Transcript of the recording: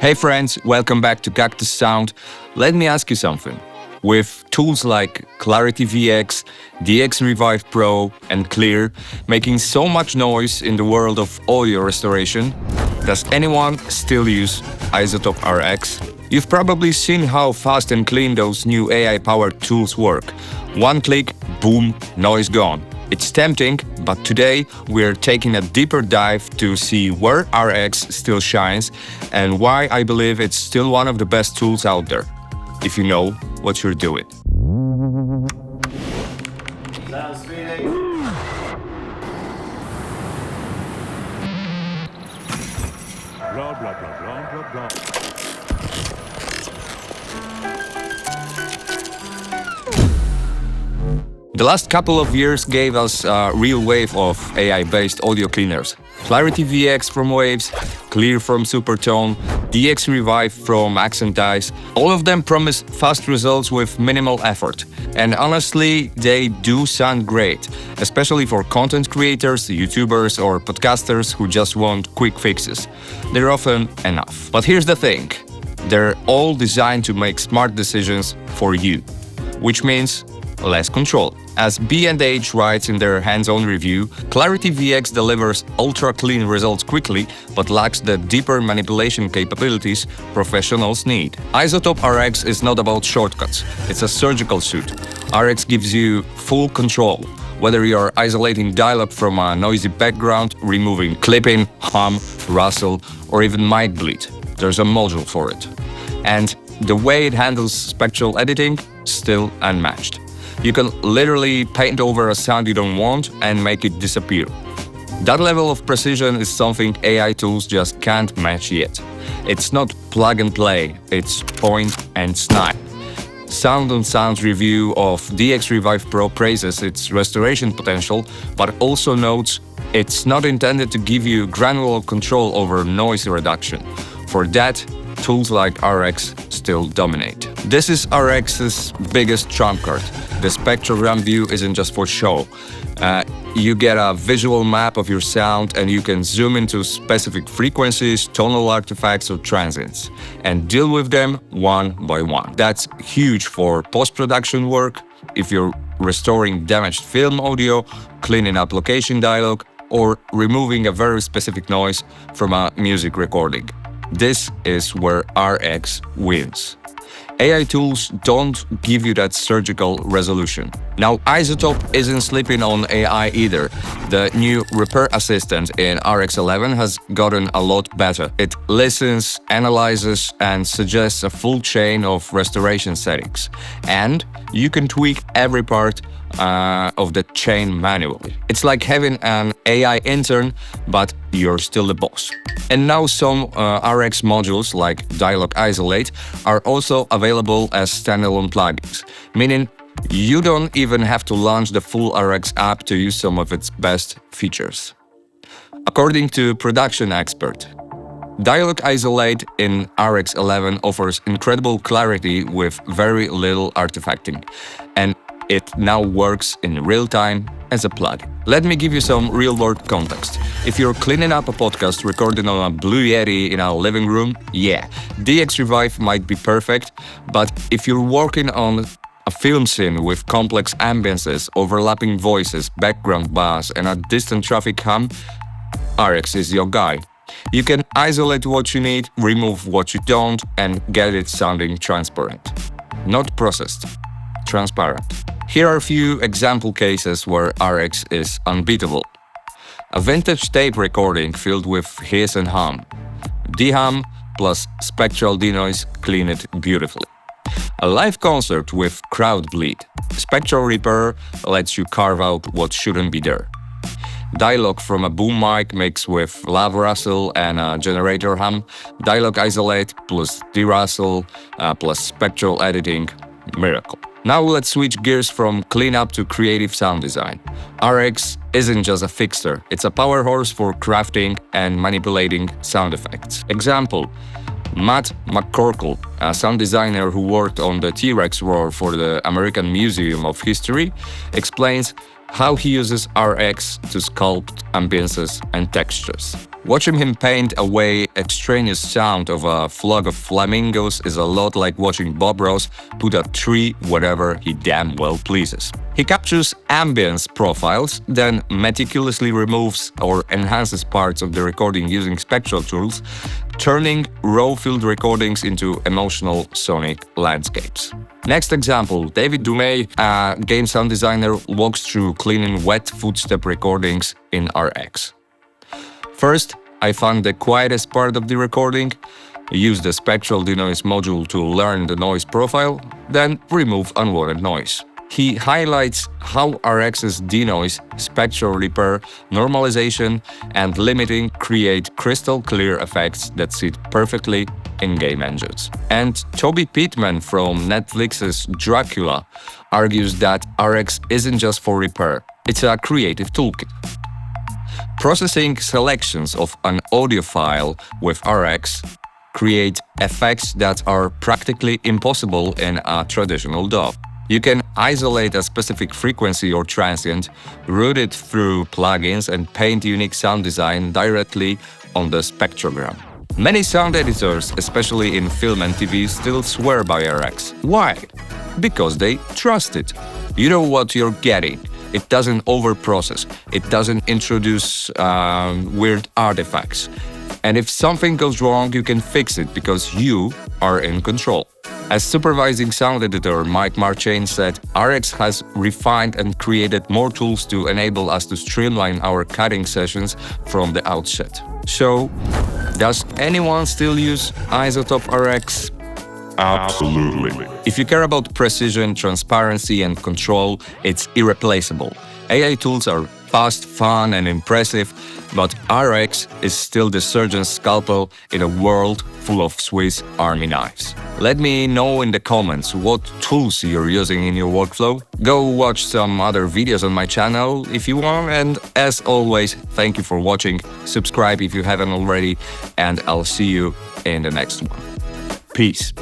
Hey friends, welcome back to Cactuzz Sound. Let me ask you something. With tools like Clarity VX, dxRevive Pro and Clear making so much noise in the world of audio restoration, does anyone still use iZotope RX? You've probably seen how fast and clean those new AI-powered tools work. One click, boom, noise gone. It's tempting, but today we're taking a deeper dive to see where RX still shines and why I believe it's still one of the best tools out there, if you know what you're doing. Blah, blah, blah, blah, blah, blah. The last couple of years gave us a real wave of AI-based audio cleaners. Clarity VX from Waves, Clear from Supertone, dxRevive from Accentize. All of them promise fast results with minimal effort. And honestly, they do sound great, especially for content creators, YouTubers or podcasters who just want quick fixes. They're often enough. But here's the thing, they're all designed to make smart decisions for you, which means less control. As B&H writes in their hands-on review, Clarity VX delivers ultra-clean results quickly, but lacks the deeper manipulation capabilities professionals need. iZotope RX is not about shortcuts, it's a surgical suit. RX gives you full control, whether you're isolating dialogue from a noisy background, removing clipping, hum, rustle, or even mic bleed. There's a module for it. And the way it handles spectral editing, still unmatched. You can literally paint over a sound you don't want and make it disappear. That level of precision is something AI tools just can't match yet. It's not plug and play, it's point and snipe. Sound on Sound's review of dxRevive Pro praises its restoration potential, but also notes it's not intended to give you granular control over noise reduction. For that, tools like RX still dominate. This is RX's biggest trump card. The spectrogram view isn't just for show. You get a visual map of your sound and you can zoom into specific frequencies, tonal artifacts or transients and deal with them one by one. That's huge for post-production work, if you're restoring damaged film audio, cleaning up location dialogue, or removing a very specific noise from a music recording. This is where RX wins. AI tools don't give you that surgical resolution. Now, iZotope isn't sleeping on AI either. The new Repair Assistant in RX11 has gotten a lot better. It listens, analyzes, and suggests a full chain of restoration settings. And you can tweak every part of the chain manually. It's like having an AI intern, but you're still the boss. And now some RX modules like Dialog Isolate are also available as standalone plugins, meaning you don't even have to launch the full RX app to use some of its best features. According to production expert, Dialog Isolate in RX11 offers incredible clarity with very little artifacting, and it now works in real time as a plugin. Let me give you some real-world context. If you're cleaning up a podcast recorded on a Blue Yeti in our living room, yeah, dxRevive might be perfect, but if you're working on a film scene with complex ambiances, overlapping voices, background bass, and a distant traffic hum, RX is your guy. You can isolate what you need, remove what you don't, and get it sounding transparent. Not processed, transparent. Here are a few example cases where RX is unbeatable. A vintage tape recording filled with hiss and hum. De-hum plus spectral denoise clean it beautifully. A live concert with crowd bleed. Spectral Repair lets you carve out what shouldn't be there. Dialogue from a boom mic mixed with lav rustle and a generator hum. Dialogue Isolate plus de-rustle plus spectral editing. Miracle. Now let's switch gears from cleanup to creative sound design. RX isn't just a fixer, it's a power horse for crafting and manipulating sound effects. Example, Matt McCorkle, a sound designer who worked on the T-Rex roar for the American Museum of History, explains how he uses RX to sculpt ambiances and textures. Watching him paint away extraneous sound of a flock of flamingos is a lot like watching Bob Ross put a tree wherever he damn well pleases. He captures ambience profiles, then meticulously removes or enhances parts of the recording using spectral tools, turning raw field recordings into emotional sonic landscapes. Next example, David Dumais, a game sound designer, walks through cleaning wet footstep recordings in RX. First, I found the quietest part of the recording, use the Spectral Denoise module to learn the noise profile, then remove unwanted noise. He highlights how RX's denoise, spectral repair, normalization, and limiting create crystal clear effects that sit perfectly in game engines. And Toby Pittman from Netflix's Dracula argues that RX isn't just for repair, it's a creative toolkit. Processing selections of an audio file with RX create effects that are practically impossible in a traditional DAW. You can isolate a specific frequency or transient, route it through plugins, and paint unique sound design directly on the spectrogram. Many sound editors, especially in film and TV, still swear by RX. Why? Because they trust it. You know what you're getting. It doesn't overprocess. It doesn't introduce weird artifacts. And if something goes wrong, you can fix it because you are in control. As supervising sound editor Mike Marchain said, RX has refined and created more tools to enable us to streamline our cutting sessions from the outset. So, does anyone still use iZotope RX? Absolutely. If you care about precision, transparency, and control, it's irreplaceable. AI tools are fast, fun, and impressive, but RX is still the surgeon's scalpel in a world full of Swiss Army knives. Let me know in the comments what tools you're using in your workflow. Go watch some other videos on my channel if you want, and as always, thank you for watching. Subscribe if you haven't already, and I'll see you in the next one. Peace.